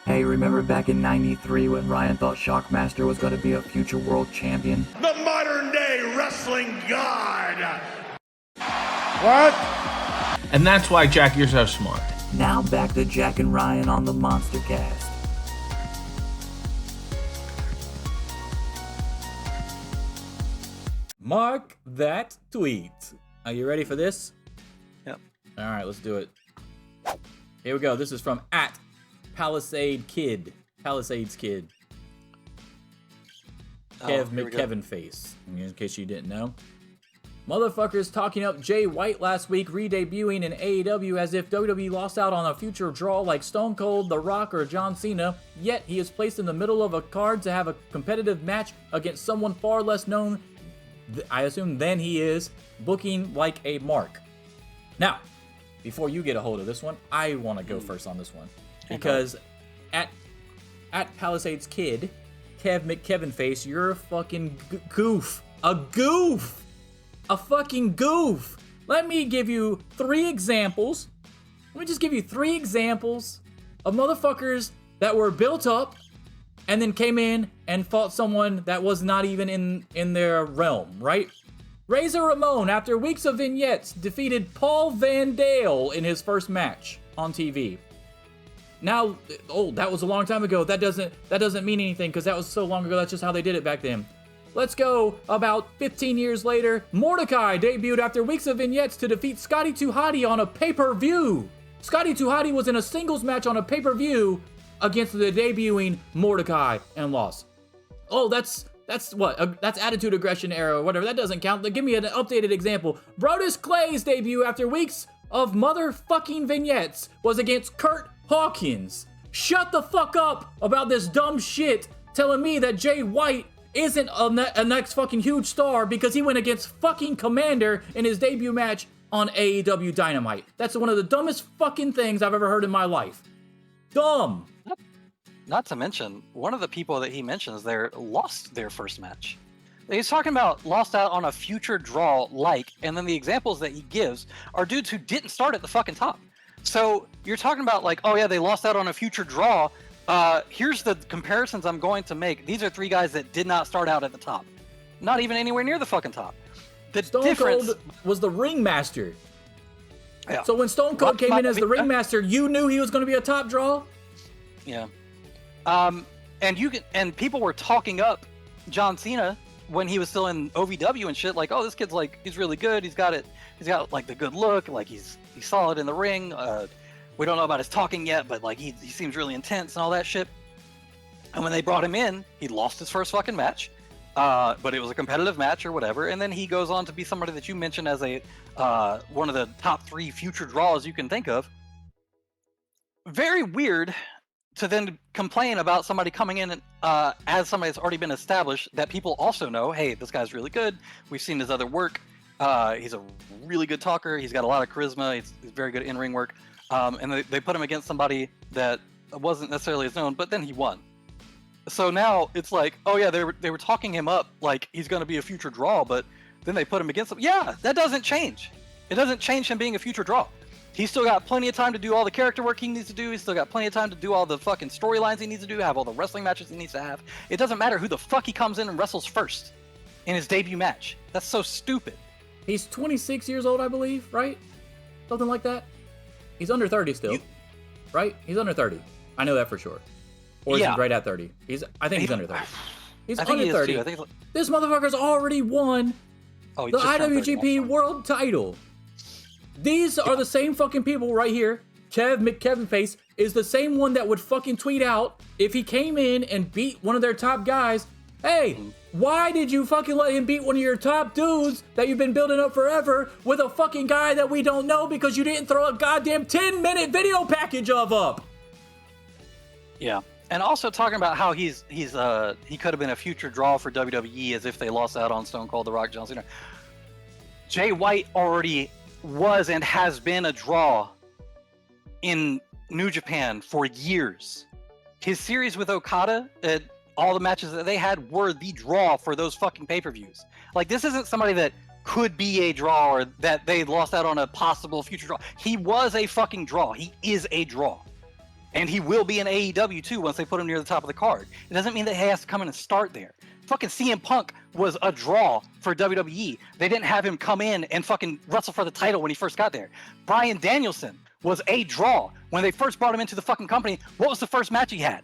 Hey, remember back in '93 when Ryan thought Shockmaster was going to be a future world champion? The modern day wrestling god! What? And that's why, Jack, you're so smart. Now back to Jack and Ryan on the MonsterCast. Mark that tweet. Are you ready for this? Yep. All right, let's do it. Here we go. This is from @Palisades Kid. Kevin Face, in case you didn't know. Motherfuckers talking up Jay White last week, re-debuting in AEW as if WWE lost out on a future draw like Stone Cold, The Rock, or John Cena, yet he is placed in the middle of a card to have a competitive match against someone far less known, I assume, than he is, booking like a mark. Now, before you get a hold of this one, I want to go first on this one. Because at Palisades Kid, Kevin Face, you're a fucking goof. A goof! A fucking goof! Let me give you 3 examples. Let me just give you 3 examples of motherfuckers that were built up and then came in and fought someone that was not even in their realm, right? Razor Ramon, after weeks of vignettes, defeated Paul Van Dale in his first match on TV. Now, that was a long time ago. That doesn't mean anything because that was so long ago. That's just how they did it back then. Let's go about 15 years later. Mordecai debuted after weeks of vignettes to defeat Scotty 2 Hotty on a pay-per-view. Scotty 2 Hotty was in a singles match on a pay-per-view against the debuting Mordecai and lost. Oh, that's what? That's Attitude Aggression era or whatever. That doesn't count. Give me an updated example. Brodus Clay's debut after weeks of motherfucking vignettes was against Kurt Hawkins. Shut the fuck up about this dumb shit telling me that Jay White isn't a next fucking huge star because he went against fucking Commander in his debut match on AEW Dynamite. That's one of the dumbest fucking things I've ever heard in my life. Dumb. Not to mention, one of the people that he mentions there lost their first match. He's talking about lost out on a future draw and then the examples that he gives are dudes who didn't start at the fucking top. So you're talking about like, oh yeah, they lost out on a future draw. Here's the comparisons I'm going to make. These are 3 guys that did not start out at the top. Not even anywhere near the fucking top. The Stone Cold was the ringmaster. Yeah. So when Stone Cold came in as the ringmaster, you knew he was going to be a top draw? Yeah. And people were talking up John Cena when he was still in OVW and shit, like, oh, this kid's like, he's really good. He's got like the good look, like he's solid in the ring. We don't know about his talking yet, but like he seems really intense and all that shit. And when they brought him in, he lost his first fucking match. But it was a competitive match or whatever, and then he goes on to be somebody that you mentioned as a one of the top 3 future draws you can think of. Very weird to then complain about somebody coming in as somebody that's already been established that people also know, hey, this guy's really good. We've seen his other work. He's a really good talker. He's got a lot of charisma. He's very good in-ring work. And they put him against somebody that wasn't necessarily as known, but then he won. So now it's like, oh yeah, they were talking him up like he's going to be a future draw, but then they put him against him. Yeah, that doesn't change. It doesn't change him being a future draw. He's still got plenty of time to do all the character work he needs to do. He's still got plenty of time to do all the fucking storylines he needs to do, have all the wrestling matches he needs to have. It doesn't matter who the fuck he comes in and wrestles first in his debut match. That's so stupid. He's 26 years old, I believe, right? Something like that. He's under 30 still, right? He's under 30. I know that for sure. Or is he right at 30? I think he's under 30. He's under 30. This motherfucker's already won the IWGP World title. These are the same fucking people right here. Kevin Face is the same one that would fucking tweet out if he came in and beat one of their top guys. Hey, why did you fucking let him beat one of your top dudes that you've been building up forever with a fucking guy that we don't know because you didn't throw a goddamn 10-minute video package of up? Yeah. And also talking about how he could have been a future draw for WWE as if they lost out on Stone Cold, The Rock, John Cena. Jay White already was and has been a draw in New Japan for years. His series with Okada, all the matches that they had were the draw for those fucking pay-per-views. Like, this isn't somebody that could be a draw or that they lost out on a possible future draw. He was a fucking draw. He is a draw. And he will be in AEW too once they put him near the top of the card. It doesn't mean that he has to come in and start there. Fucking CM Punk was a draw for WWE. They didn't have him come in and fucking wrestle for the title when he first got there. Bryan Danielson was a draw when they first brought him into the fucking company. What was the first match he had?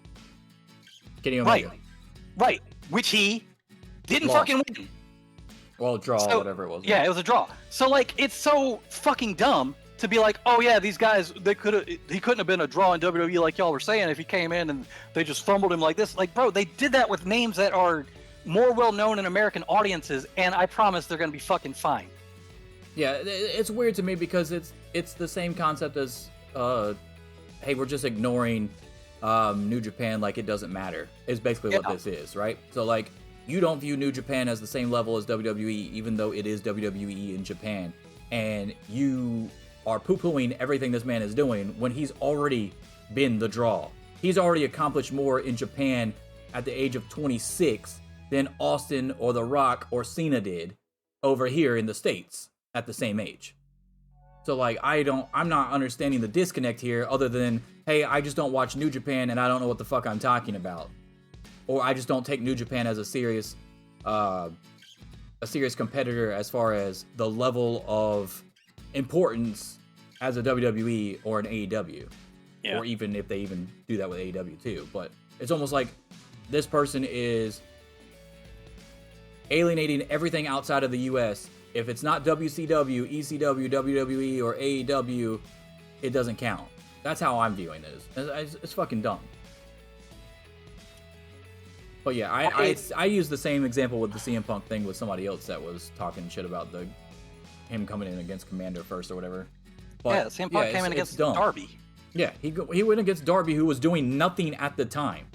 Kenny Omega. Right. Which he didn't Lost. fucking win. Well, draw, So, whatever it was. Yeah, it was a draw. So like, it's so fucking dumb to be like, oh yeah, these guys, he couldn't have been a draw in WWE like y'all were saying if he came in and they just fumbled him like this. Like, bro, they did that with names that are more well known in American audiences, and I promise they're gonna be fucking fine. Yeah, it's weird to me because it's the same concept as, hey, we're just ignoring New Japan like it doesn't matter. Is basically what this is, right? So like, you don't view New Japan as the same level as WWE, even though it is WWE in Japan, and you are poo-pooing everything this man is doing when he's already been the draw. He's already accomplished more in Japan at the age of 26 than Austin or The Rock or Cena did over here in the States at the same age. So like, I'm not understanding the disconnect here other than, hey, I just don't watch New Japan and I don't know what the fuck I'm talking about. Or I just don't take New Japan as a serious competitor as far as the level of importance as a WWE or an AEW. Yeah. Or even if they even do that with AEW too. But it's almost like this person is alienating everything outside of the US. If it's not WCW, ECW, WWE, or AEW, it doesn't count. That's how I'm viewing this. It's fucking dumb. But yeah, I use the same example with the CM Punk thing with somebody else that was talking shit about him coming in against Commander first or whatever. But, yeah, CM Punk came in against Darby. Yeah, he went against Darby, who was doing nothing at the time.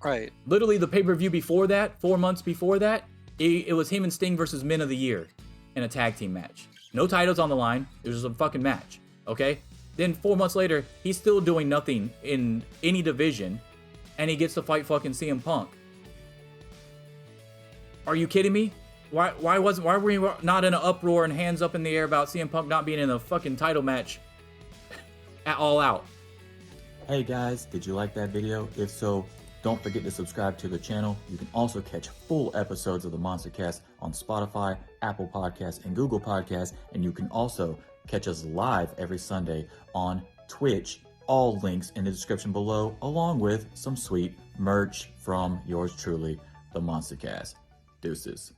Right. Literally, the pay-per-view before that, 4 months before that, it was him and Sting versus Men of the Year in a tag team match. No titles on the line. It was just a fucking match. Okay? Then 4 months later, he's still doing nothing in any division, and he gets to fight fucking CM Punk. Are you kidding me? Why were we not in an uproar and hands up in the air about CM Punk not being in a fucking title match at All Out? Hey guys, did you like that video? If so, don't forget to subscribe to the channel. You can also catch full episodes of the MonsterCast on Spotify, Apple Podcasts, and Google Podcasts. And you can also catch us live every Sunday on Twitch. All links in the description below, along with some sweet merch from yours truly, the MonsterCast. Deuces.